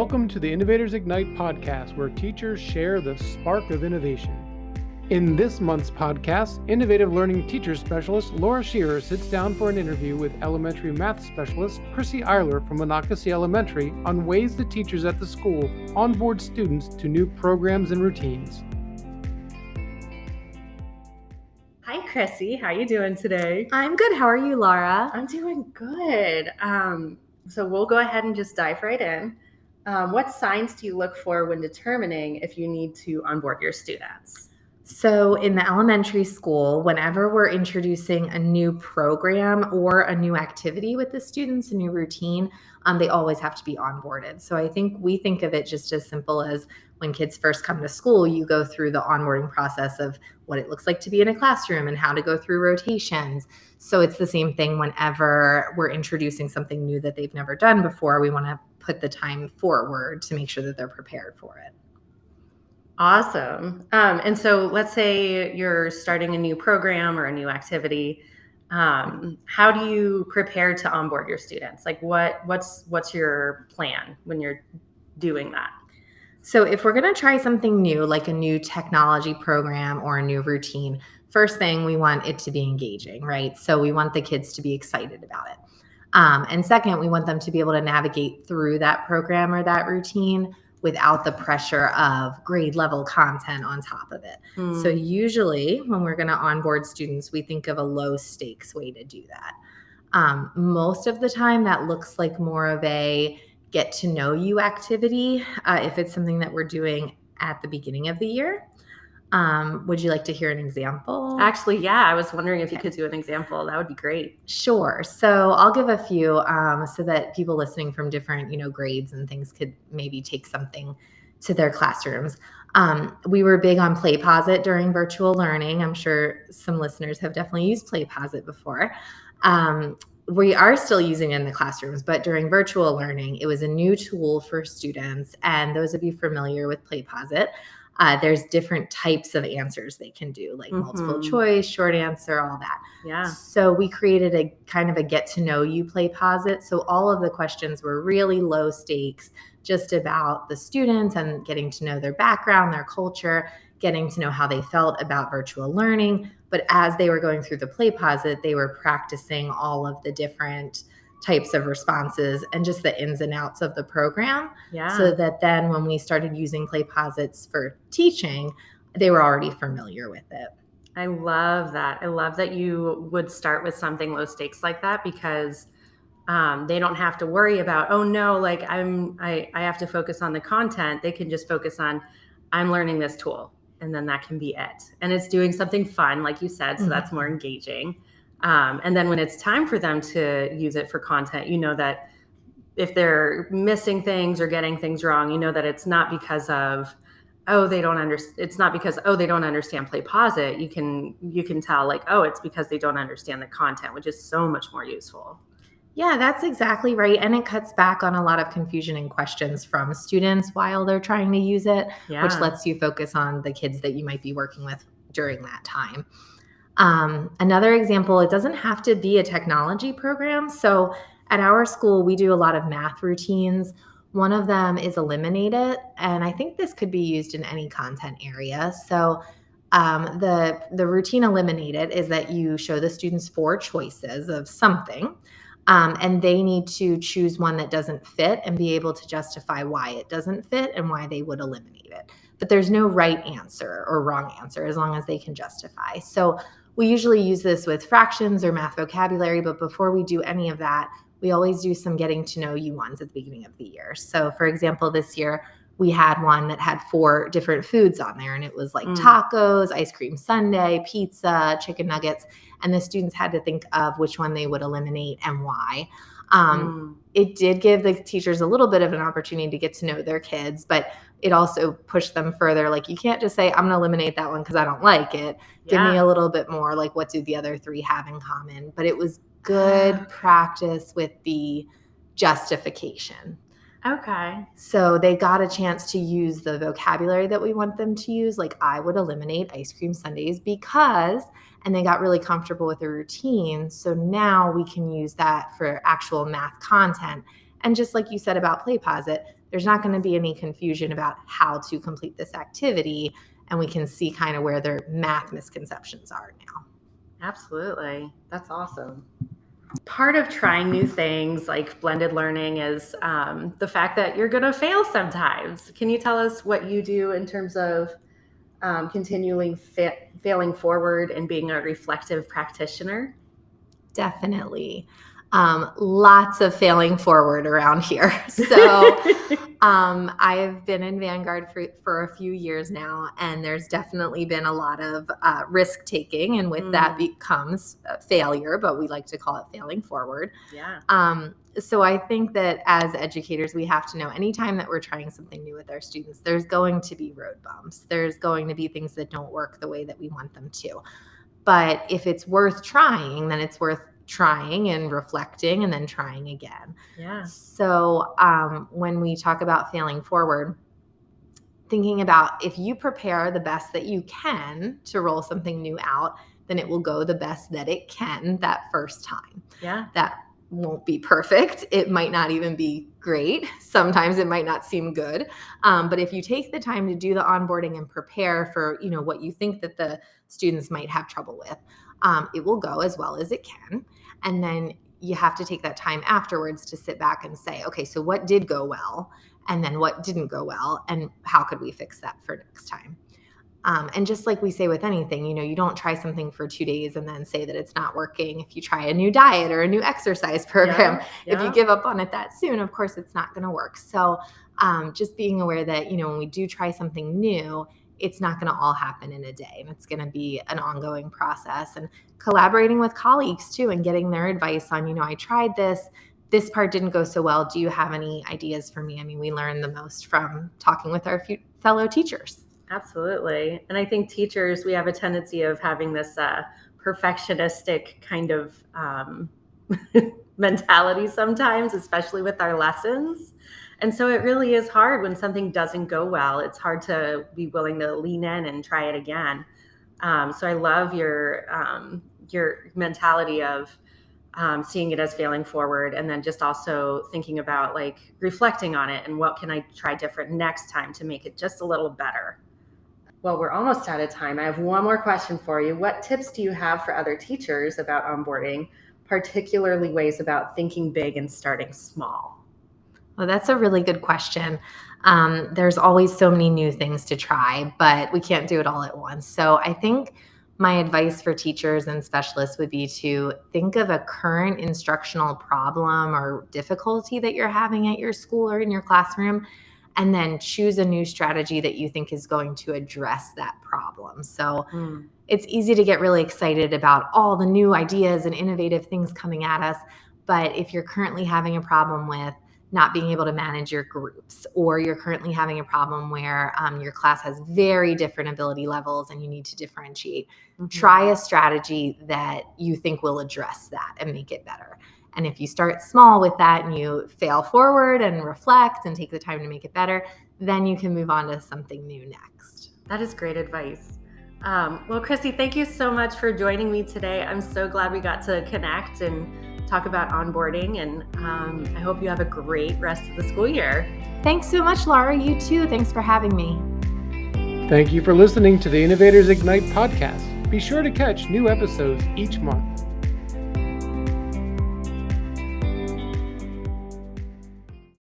Welcome to the Innovators Ignite podcast, where teachers share the spark of innovation. In this month's podcast, Innovative Learning Teacher Specialist Laura Shearer sits down for an interview with elementary math specialist Chrissy Eiler from Monocacy Elementary on ways the teachers at the school onboard students to new programs and routines. Hi, Chrissy. How you doing today? I'm good. How are you, Laura? I'm doing good. So we'll go ahead and just dive right in. What signs do you look for when determining if you need to onboard your students? So in the elementary school, whenever we're introducing a new program or a new activity with the students, a new routine, they always have to be onboarded. So I think we think of it just as simple as when kids first come to school, you go through the onboarding process of what it looks like to be in a classroom and how to go through rotations. So it's the same thing whenever we're introducing something new that they've never done before. We want to put the time forward to make sure that they're prepared for it. Awesome. And so let's say you're starting a new program or a new activity. How do you prepare to onboard your students? Like what's your plan when you're doing that? So if we're going to try something new, like a new technology program or a new routine, first thing we want it to be engaging, right? So we want the kids to be excited about it. And second, we want them to be able to navigate through that program or that routine without the pressure of grade level content on top of it. So usually when we're going to onboard students, we think of a low stakes way to do that. Most of the time that looks like more of a get to know you activity if it's something that we're doing at the beginning of the year. Would you like to hear an example? Actually, yeah, I was wondering if you could do an example. That would be great. Sure. So I'll give a few so that people listening from different, grades and things could maybe take something to their classrooms. We were big on PlayPosit during virtual learning. I'm sure some listeners have definitely used PlayPosit before. We are still using it in the classrooms, but during virtual learning, it was a new tool for students. And those of you familiar with PlayPosit, there's different types of answers they can do, like multiple choice, short answer, all that. Yeah. So we created a kind of a get to know you PlayPosit. So all of the questions were really low stakes, just about the students and getting to know their background, their culture, getting to know how they felt about virtual learning. But as they were going through the PlayPosit, they were practicing all of the different types of responses and just the ins and outs of the program. Yeah. So that then when we started using PlayPosits for teaching, they were already familiar with it. I love that. I love that you would start with something low stakes like that because they don't have to worry about, oh no, like I have to focus on the content. They can just focus on, I'm learning this tool, and then that can be it. And it's doing something fun, like you said, so that's more engaging. And then when it's time for them to use it for content, you know that if they're missing things or getting things wrong, you know that it's not because of, it's not because, they don't understand PlayPosit. You can tell like, it's because they don't understand the content, which is so much more useful. Yeah, that's exactly right. And it cuts back on a lot of confusion and questions from students while they're trying to use it, which lets you focus on the kids that you might be working with during that time. Another example, it doesn't have to be a technology program. So at our school, we do a lot of math routines. One of them is Eliminate It, and I think this could be used in any content area. So the routine Eliminate It is that you show the students 4 choices of something, and they need to choose one that doesn't fit and be able to justify why it doesn't fit and why they would eliminate it. But there's no right answer or wrong answer as long as they can justify. So we usually use this with fractions or math vocabulary, but before we do any of that, we always do some getting to know you ones at the beginning of the year. So for example, this year we had one that had 4 different foods on there, and it was like tacos, ice cream sundae, pizza, chicken nuggets, and the students had to think of which one they would eliminate and why. It did give the teachers a little bit of an opportunity to get to know their kids, but it also pushed them further. Like, you can't just say, I'm going to eliminate that one because I don't like it. Give me a little bit more, like, what do the other 3 have in common? But it was good practice with the justification. Okay. So they got a chance to use the vocabulary that we want them to use. Like, I would eliminate ice cream sundaes because, and they got really comfortable with the routine. So now we can use that for actual math content. And just like you said about PlayPosit, there's not going to be any confusion about how to complete this activity. And we can see kind of where their math misconceptions are now. Absolutely. That's awesome. Part of trying new things like blended learning is the fact that you're going to fail sometimes. Can you tell us what you do in terms of continually failing forward and being a reflective practitioner? Definitely. Lots of failing forward around here. So I've been in Vanguard for a few years now, and there's definitely been a lot of risk taking, and with that becomes failure, but we like to call it failing forward. Yeah. So I think that as educators, we have to know anytime that we're trying something new with our students, there's going to be road bumps. There's going to be things that don't work the way that we want them to. But if it's worth trying, then it's worth trying and reflecting and then trying again. Yeah. So when we talk about failing forward, thinking about if you prepare the best that you can to roll something new out, then it will go the best that it can that first time. Yeah. That won't be perfect. It might not even be great. Sometimes it might not seem good. But if you take the time to do the onboarding and prepare for, what you think that the students might have trouble with, it will go as well as it can. And then you have to take that time afterwards to sit back and say, okay, so what did go well? And then what didn't go well? And how could we fix that for next time? And just like we say with anything, you don't try something for 2 days and then say that it's not working. If you try a new diet or a new exercise program, if you give up on it that soon, of course, it's not going to work. So just being aware that, when we do try something new, it's not going to all happen in a day, and it's going to be an ongoing process, and collaborating with colleagues too and getting their advice on, I tried this part didn't go so well. Do you have any ideas for me? I mean, we learn the most from talking with our fellow teachers. Absolutely. And I think teachers, we have a tendency of having this perfectionistic kind of mentality sometimes, especially with our lessons. And so it really is hard when something doesn't go well. It's hard to be willing to lean in and try it again. So I love your mentality of seeing it as failing forward, and then just also thinking about like reflecting on it and what can I try different next time to make it just a little better. Well, we're almost out of time. I have one more question for you. What tips do you have for other teachers about onboarding, particularly ways about thinking big and starting small? Well, that's a really good question. There's always so many new things to try, but we can't do it all at once. So I think my advice for teachers and specialists would be to think of a current instructional problem or difficulty that you're having at your school or in your classroom, and then choose a new strategy that you think is going to address that problem. So it's easy to get really excited about all the new ideas and innovative things coming at us. But if you're currently having a problem with not being able to manage your groups, or you're currently having a problem where your class has very different ability levels and you need to differentiate, try a strategy that you think will address that and make it better. And if you start small with that and you fail forward and reflect and take the time to make it better, then you can move on to something new next. That is great advice. Well, Chrissy, thank you so much for joining me today. I'm so glad we got to connect and talk about onboarding, and I hope you have a great rest of the school year. Thanks so much, Laura. You too. Thanks for having me. Thank you for listening to the Innovators Ignite podcast. Be sure to catch new episodes each month.